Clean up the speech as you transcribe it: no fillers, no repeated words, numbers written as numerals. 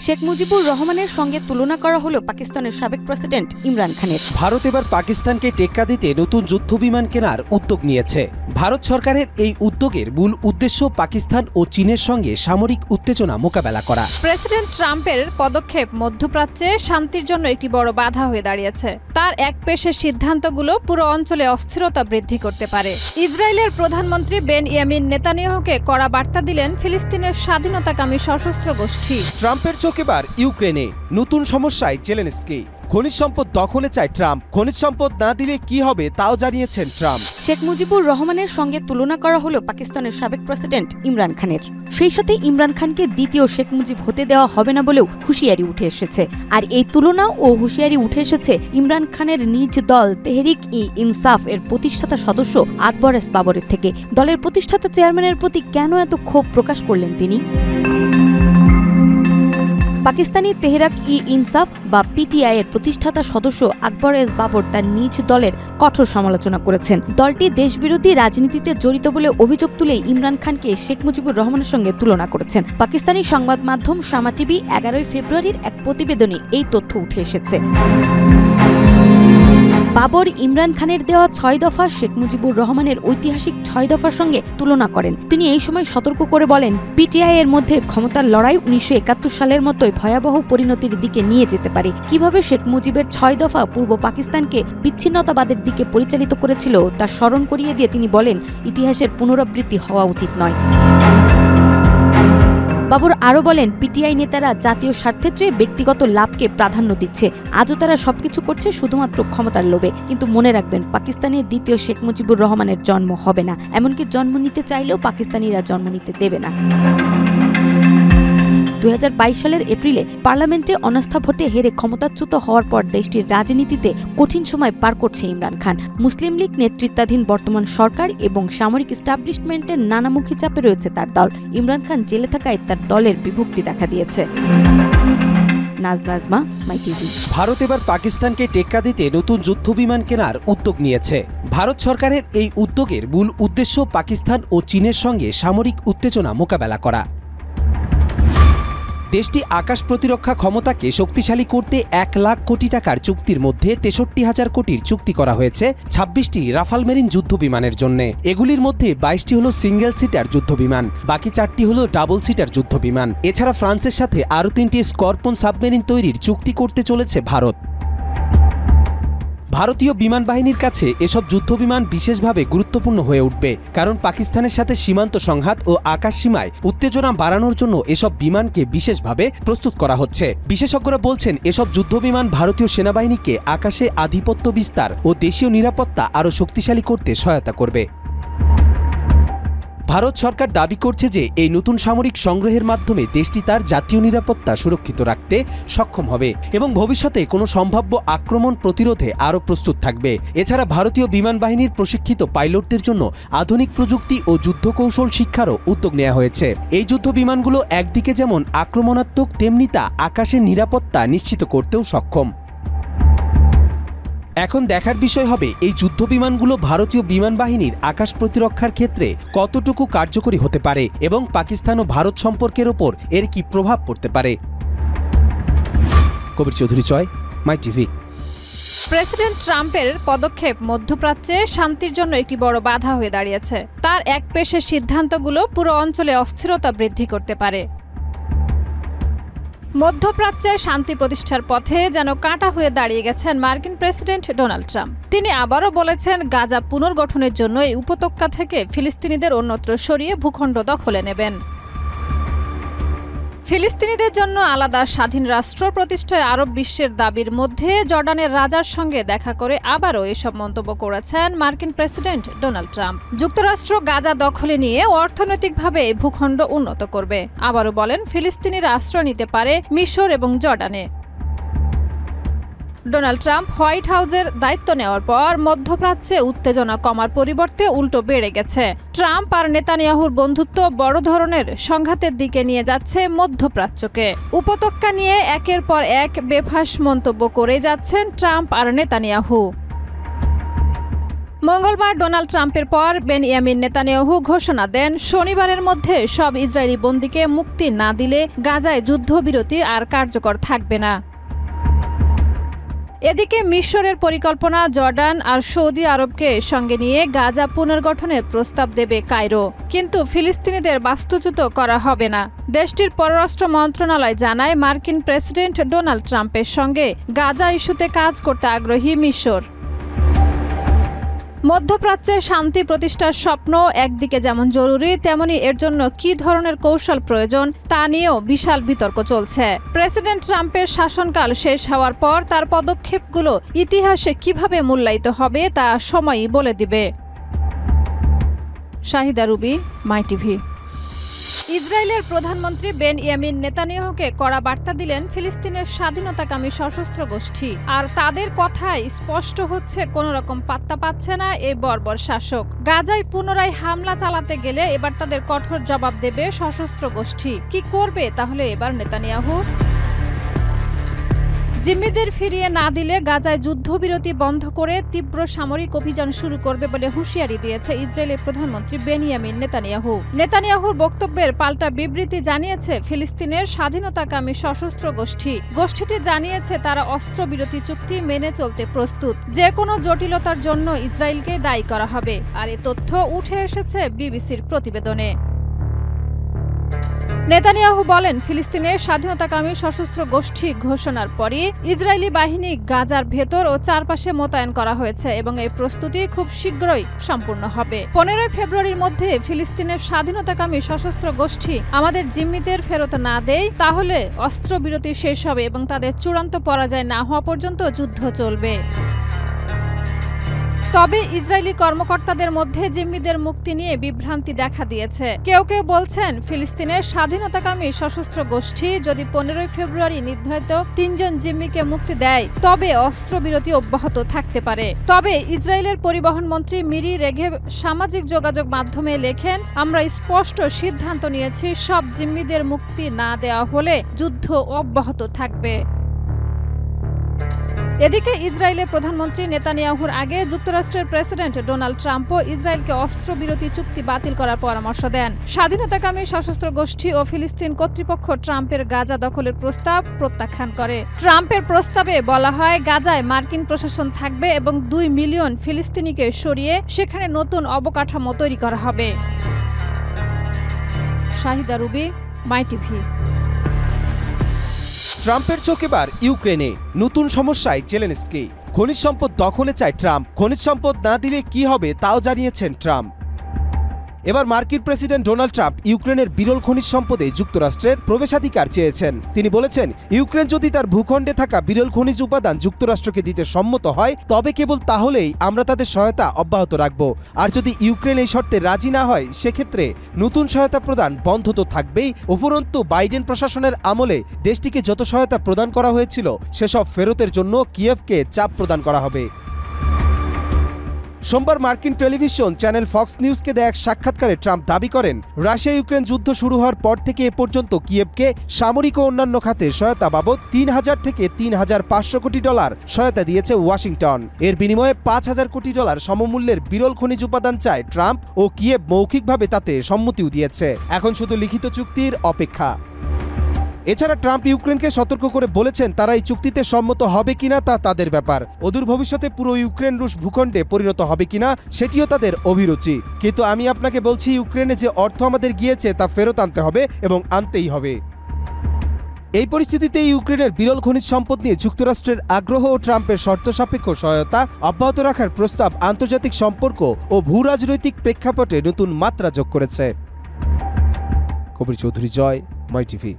শেখ মুজিবুর রহমানের সঙ্গে তুলনা করা হলো পাকিস্তানের সাবেক প্রেসিডেন্ট ইমরান খানের। ভারত এবার পাকিস্তানকে টেক্কা দিতে নতুন যুদ্ধবিমান কেনার উদ্যোগ নিয়েছে। ভারত সরকারের এই উদ্যোগের মূল উদ্দেশ্য পাকিস্তান ও চীনের সঙ্গে সামরিক উত্তেজনা মোকাবেলা করা। প্রেসিডেন্ট ট্রাম্পের পদক্ষেপ মধ্যপ্রাচ্যে শান্তির জন্য একটি বড় বাধা হয়ে দাঁড়িয়েছে। তার একপেশের সিদ্ধান্তগুলো পুরো অঞ্চলে অস্থিরতা বৃদ্ধি করতে পারে। ইসরায়েলের প্রধানমন্ত্রী বেনয়ামিন নেতানিয়াহুকে কড়া বার্তা দিলেন ফিলিস্তিনের স্বাধীনতাকামী সশস্ত্র গোষ্ঠী। ট্রাম্পের চোখ এবার ইউক্রেনে, নতুন সমস্যায় জেলেনস্কি। খনিজ সম্পদ দখলে চায় ট্রাম্প, খনিজ সম্পদ না দিলে কি হবে তাও জানিয়েছেন ট্রাম্প। শেখ মুজিবুর রহমানের সঙ্গে তুলনা করা হলো পাকিস্তানের সাবেক প্রেসিডেন্ট ইমরান খানের। সেই সাথে ইমরান খানকে দ্বিতীয় শেখ মুজিব হতে দেওয়া হবে না বলেও হুঁশিয়ারি উঠে এসেছে। আর এই তুলনা ও হুঁশিয়ারি উঠে এসেছে ইমরান খানের নিজ দল তেহরিক-ই-ইনসাফ এর প্রতিষ্ঠাতা সদস্য আকবর এস বাবরের থেকে। দলের প্রতিষ্ঠাতা চেয়ারম্যানের প্রতি কেন এত ক্ষোভ প্রকাশ করলেন তিনি? পাকিস্তানি তেহরিক-ই-ইনসাফ বা পিটিআই এর প্রতিষ্ঠাতা সদস্য আকবর এস বাবর তার নিজ দলের কঠোর সমালোচনা করেছেন। দলটি দেশবিরোধী রাজনীতিতে জড়িত বলে অভিযোগ তুলে ইমরান খানকে শেখ মুজিবুর রহমানের সঙ্গে তুলনা করেছেন। পাকিস্তানি সংবাদ মাধ্যম শামা টিভি 11 ফেব্রুয়ারির এক প্রতিবেদনে এই তথ্য উঠে এসেছে। বাবর ইমরান খানের দেওয়া 6 দফা শেখ মুজিবুর রহমানের ঐতিহাসিক 6 দফার সঙ্গে তুলনা করেন। তিনি এই সময় সতর্ক করে বলেন, পিটিআই এর মধ্যে ক্ষমতার লড়াই 1971 সালের মতোই ভয়াবহ পরিণতির দিকে নিয়ে যেতে পারে। কিভাবে শেখ মুজিবের 6 দফা পূর্ব পাকিস্তানকে বিচ্ছিন্নতাবাদের দিকে পরিচালিত করেছিল তা স্মরণ করিয়ে দিয়ে তিনি বলেন, ইতিহাসের পুনরাবৃত্তি হওয়া উচিত নয়। বাবর আরও বলেন, পিটিআই নেতারা জাতীয় স্বার্থের চেয়ে ব্যক্তিগত লাভকে প্রাধান্য দিচ্ছে। আজও তারা সবকিছু করছে শুধুমাত্র ক্ষমতার লোভে। কিন্তু মনে রাখবেন, পাকিস্তানের দ্বিতীয় শেখ মুজিবুর রহমানের জন্ম হবে না। এমনকি জন্ম নিতে চাইলেও পাকিস্তানিরা জন্ম নিতে দেবে না। 2022 সালের এপ্রিলে পার্লামেন্টে অনাস্থা ভোটে হেরে ক্ষমতাচ্যুত হওয়ার পর দেশটির রাজনীতিতে কঠিন সময় পার করছে ইমরান খান। মুসলিম লীগ নেতৃত্বাধীন বর্তমান সরকার এবং সামরিক এস্টাবলিশমেন্টের নানামুখী চাপে রয়েছে তার দল। ইমরান খান জেলে থাকায় তার দলের বিভক্তি দেখা দিয়েছে। নাজমা, মাই টিভি। ভারত এবার পাকিস্তানকে টেক্কা দিতে নতুন যুদ্ধবিমান কেনার উদ্যোগ নিয়েছে। ভারত সরকারের এই উদ্যোগের মূল উদ্দেশ্য পাকিস্তান ও চীনের সঙ্গে সামরিক উত্তেজনা মোকাবেলা করা। দেশটি আকাশ প্রতিরক্ষা ক্ষমতাকে শক্তিশালী করতে 1 লাখ কোটি টাকার চুক্তির মধ্যে 63,000 কোটির চুক্তি করা হয়েছে 26টি রাফাল মেরিন যুদ্ধবিমানের জন্য। এগুলির মধ্যে 22টি হল সিঙ্গেল সিটার যুদ্ধবিমান, বাকি 4টি হল ডাবল সিটার যুদ্ধবিমান। এছাড়া ফ্রান্সের সাথে আরও 3টি স্করপন সাবমেরিন তৈরির চুক্তি করতে চলেছে ভারত। ভারতীয় বিমান বাহিনীর কাছে এসব যুদ্ধবিমান বিশেষভাবে গুরুত্বপূর্ণ হয়ে উঠবে, কারণ পাকিস্তানের সাথে সীমান্ত সংঘাত ও আকাশ সীমায় উত্তেজনা বাড়ানোর জন্য এসব বিমানকে বিশেষভাবে প্রস্তুত করা হচ্ছে। বিশেষজ্ঞরা বলছেন, এসব যুদ্ধবিমান ভারতীয় সেনাবাহিনীকে আকাশে আধিপত্য বিস্তার ও দেশীয় নিরাপত্তা আরও শক্তিশালী করতে সহায়তা করবে। ভারত সরকার দাবি করছে যে এই নতুন সামরিক সংগ্রহের মাধ্যমে দেশটি তার জাতীয় নিরাপত্তা সুরক্ষিত রাখতে সক্ষম হবে এবং ভবিষ্যতে কোনো সম্ভাব্য আক্রমণ প্রতিরোধে আরও প্রস্তুত থাকবে। এছাড়া ভারতীয় বিমান বাহিনীর প্রশিক্ষিত পাইলটদের জন্য আধুনিক প্রযুক্তি ও যুদ্ধকৌশল শিক্ষারও উদ্যোগ নেওয়া হয়েছে। এই যুদ্ধ বিমানগুলো একদিকে যেমন আক্রমণাত্মক, তেমনি তা আকাশের নিরাপত্তা নিশ্চিত করতেও সক্ষম। এখন দেখার বিষয় হবে এই যুদ্ধবিমানগুলো ভারতীয় বিমান বাহিনীর আকাশ প্রতিরক্ষার ক্ষেত্রে কতটুকু কার্যকরী হতে পারে এবং পাকিস্তান ও ভারত সম্পর্কের ওপর এর কি প্রভাব পড়তে পারে। কবির চৌধুরী, মাই টিভি। প্রেসিডেন্ট ট্রাম্পের পদক্ষেপ মধ্যপ্রাচ্যে শান্তির জন্য একটি বড় বাধা হয়ে দাঁড়িয়েছে। তার একপেশের সিদ্ধান্তগুলো পুরো অঞ্চলে অস্থিরতা বৃদ্ধি করতে পারে। মধ্যপ্রাচ্যে শান্তি প্রতিষ্ঠার পথে যেন কাঁটা হয়ে দাঁড়িয়ে গেছেন মার্কিন প্রেসিডেন্ট ডোনাল্ড ট্রাম্প। তিনি আবারও বলেছেন, গাজা পুনর্গঠনের জন্য এই উপত্যকা থেকে ফিলিস্তিনিদের অন্যত্র সরিয়ে ভূখণ্ড দখলে নেবেন। ফিলিস্তিনিদের জন্য আলাদা স্বাধীন রাষ্ট্র প্রতিষ্ঠায় আরব বিশ্বের দাবির মধ্যে জর্ডানের রাজার সঙ্গে দেখা করে আবারও এসব মন্তব্য করেছেন মার্কিন প্রেসিডেন্ট ডোনাল্ড ট্রাম্প। যুক্তরাষ্ট্র গাজা দখলে নিয়ে অর্থনৈতিকভাবে ভূখণ্ড উন্নত করবে। আবারও বলেন, ফিলিস্তিনিরা আশ্রয় নিতে পারে মিশর এবং জর্ডানে। ডোনাল্ড ট্রাম্প হোয়াইট হাউসের দায়িত্ব নেওয়ার পর মধ্যপ্রাচ্যে উত্তেজনা কমার পরিবর্তে উল্টো বেড়ে গেছে। ট্রাম্প আর নেতানিয়াহুর বন্ধুত্ব বড় ধরনের সংঘাতের দিকে নিয়ে যাচ্ছে মধ্যপ্রাচ্যকে। উপত্যকা নিয়ে একের পর এক বেফাঁস মন্তব্য করে যাচ্ছেন ট্রাম্প আর নেতানিয়াহু। মঙ্গলবার ডোনাল্ড ট্রাম্পের পর বেনিয়ামিন নেতানিয়াহু ঘোষণা দেন শনিবারের মধ্যে সব ইসরায়েলি বন্দীকে মুক্তি না দিলে গাজায় যুদ্ধবিরতি আর কার্যকর থাকবে না। এদিকে মিশরের পরিকল্পনা জর্ডান আর সৌদি আরবকে সঙ্গে নিয়ে গাজা পুনর্গঠনের প্রস্তাব দেবে কায়রো, কিন্তু ফিলিস্তিনিদের বাস্তুচ্যুত করা হবে না। দেশটির পররাষ্ট্র মন্ত্রণালয় জানায় মার্কিন প্রেসিডেন্ট ডোনাল্ড ট্রাম্পের সঙ্গে গাজা ইস্যুতে কাজ করতে আগ্রহী মিশর। মধ্যপ্রাচ্যে শান্তি প্রতিষ্ঠার স্বপ্ন একদিকে যেমন জরুরি, তেমনি এর জন্য কী ধরনের কৌশল প্রয়োজন তা নিয়েও বিশাল বিতর্ক চলছে। প্রেসিডেন্ট ট্রাম্পের শাসনকাল শেষ হওয়ার পর তার পদক্ষেপগুলো ইতিহাসে কিভাবে মূল্যায়িত হবে তা সময়ই বলে দিবে। Shahida Ruby, MyTV. ইসরায়েলের প্রধানমন্ত্রী বেনিয়ামিন নেতানিয়াহুকে কড়া বার্তা দিলেন ফিলিস্তিনের স্বাধীনতাকামী সশস্ত্র গোষ্ঠী। আর তাদের কথায় স্পষ্ট হচ্ছে কোনো রকম পাত্তা পাচ্ছে না এই বর্বর শাসক। গাজায় পুনরায় হামলা চালাতে গেলে এবার তাদের কঠোর জবাব দেবে সশস্ত্র গোষ্ঠী। কি করবে তাহলে এবার নেতানিয়াহু? জিম্মিদের ফিরিয়ে না দিলে গাজায় যুদ্ধবিরতি বন্ধ করে তীব্র সামরিক অভিযান শুরু করবে বলে হুঁশিয়ারি দিয়েছে ইসরায়েলের প্রধানমন্ত্রী বেনিয়ামিন নেতানিয়াহু। নেতানিয়াহুর বক্তব্যের পাল্টা বিবৃতি জানিয়েছে ফিলিস্তিনের স্বাধীনতাকামী সশস্ত্র গোষ্ঠী। গোষ্ঠীটি জানিয়েছে তারা অস্ত্রবিরতি চুক্তি মেনে চলতে প্রস্তুত, যে কোনো জটিলতার জন্য ইসরায়েলকে দায়ী করা হবে। আর এ তথ্য উঠে এসেছে বিবিসির প্রতিবেদনে। নেতানিয়াহু বলেন, ফিলিস্তিনের স্বাধীনতাকামী সশস্ত্র গোষ্ঠী ঘোষণার পরই ইসরায়েলি বাহিনী গাজার ভেতর ও চারপাশে মোতায়েন করা হয়েছে এবং এই প্রস্তুতি খুব শীঘ্রই সম্পূর্ণ হবে। 15 ফেব্রুয়ারির মধ্যে ফিলিস্তিনের স্বাধীনতাকামী সশস্ত্র গোষ্ঠী আমাদের জিম্মিদের ফেরত না দেয়, তাহলে অস্ত্রবিরতি শেষ হবে এবং তাদের চূড়ান্ত পরাজয় না হওয়া পর্যন্ত যুদ্ধ চলবে। তবে ইসরায়েলি কর্মকর্তাদের মধ্যে জিম্মিদের মুক্তি নিয়ে বিভ্রান্তি দেখা দিয়েছে। কেউ কেউ বলছেন ফিলিস্তিনের স্বাধীনতাকামী সশস্ত্র গোষ্ঠী যদি 15 ফেব্রুয়ারি নির্ধারিত 3 জন জিম্মিকে মুক্তি দেয় তবে অস্ত্রবিরতি অব্যাহত থাকতে পারে। তবে ইসরায়েলের পরিবহন মন্ত্রী মিরি রেঘেভ সামাজিক যোগাযোগ মাধ্যমে লেখেন, আমরা স্পষ্ট সিদ্ধান্ত নিয়েছি সব জিম্মিদের মুক্তি না দেওয়া হলে যুদ্ধ অব্যাহত থাকবে। এদিকে ইসরায়েলের প্রধানমন্ত্রী নেতানিয়াহুর আগে যুক্তরাষ্ট্রের প্রেসিডেন্ট ডোনাল্ড ট্রাম্পও ইসরায়েলকে অস্ত্রবিরতি চুক্তি বাতিল করার পরামর্শ দেন। স্বাধীনতাকামী সশস্ত্র গোষ্ঠী ও ফিলিস্তিন কর্তৃপক্ষ ট্রাম্পের গাজা দখলের প্রস্তাব প্রত্যাখ্যান করে। ট্রাম্পের প্রস্তাবে বলা হয় গাজায় মার্কিন প্রশাসন থাকবে এবং 2 মিলিয়ন ফিলিস্তিনিকে সরিয়ে সেখানে নতুন অবকাঠামো তৈরি করা হবে। Shahida Ruby, MyTV. ট্রাম্পের চোখ এবার ইউক্রেনে, নতুন সমস্যায় জেলেনস্কি। খনিজ সম্পদ দখলে চায় ট্রাম্প, খনিজ সম্পদ না দিলে কি হবে তাও জানিয়েছেন ট্রাম্প। এবার মার্কিন প্রেসিডেন্ট ডোনাল্ড ট্রাম্প ইউক্রেনের বিরল খনিজ সম্পদে যুক্তরাষ্ট্রের প্রবেশাধিকার চেয়েছেন। তিনি বলেছেন, ইউক্রেন যদি তার ভূখণ্ডে থাকা বিরল খনিজ উপাদান যুক্তরাষ্ট্রকে দিতে সম্মত হয় তবে কেবল তাহলেই আমরা তাদের সহায়তা অব্যাহত রাখব। আর যদি ইউক্রেন এই শর্তে রাজি না হয় সেক্ষেত্রে নতুন সহায়তা প্রদান বন্ধ তো থাকবেই, উপরন্তু বাইডেন প্রশাসনের আমলে দেশটিকে যত সহায়তা প্রদান করা হয়েছিল সেসব ফেরতের জন্য কিয়েভকে চাপ প্রদান করা হবে। সোমবার মার্কিন টেলিভিশন চ্যানেল ফক্স নিউজকে দেয়া এক সাক্ষাৎকারে ট্রাম্প দাবি করেন, রাশিয়া ইউক্রেন যুদ্ধ শুরু হওয়ার পর থেকে এ পর্যন্ত কিয়েভকে সামরিক ও অন্যান্য খাতে সহায়তা বাবদ 3000 থেকে 3500 কোটি ডলার সহায়তা দিয়েছে ওয়াশিংটন। এর বিনিময়ে 5000 কোটি ডলার সমমূল্যের বিরল খনিজ উপাদান চায় ট্রাম্প ও কিয়েভ মৌখিকভাবে তাতে সম্মতিও দিয়েছে। এখন শুধু লিখিত চুক্তির অপেক্ষা। এছাড়া ট্রাম্প ইউক্রেনকে সতর্ক করে বলেছেন তারা এই চুক্তিতে সম্মত হবে কিনা তা তাদের ব্যাপার। অদূর ভবিষ্যতে পুরো ইউক্রেন রুশ ভূখণ্ডে পরিণত হবে কিনা সেটিও তাদের অভিরুচি, কিন্তু আমি আপনাকে বলছি ইউক্রেনে যে অর্থ আমাদের গিয়েছে তা ফেরত আনতে হবে এবং আনতেই হবে। এই পরিস্থিতিতে ইউক্রেনের বিরল খনিজ সম্পদ নিয়ে যুক্তরাষ্ট্রের আগ্রহ ও ট্রাম্পের শর্ত সাপেক্ষ সহায়তা অব্যাহত রাখার প্রস্তাব আন্তর্জাতিক সম্পর্ক ও ভূরাজনৈতিক প্রেক্ষাপটে নতুন মাত্রা যোগ করেছে। কবির চৌধুরী, জয়, মাইটিভি।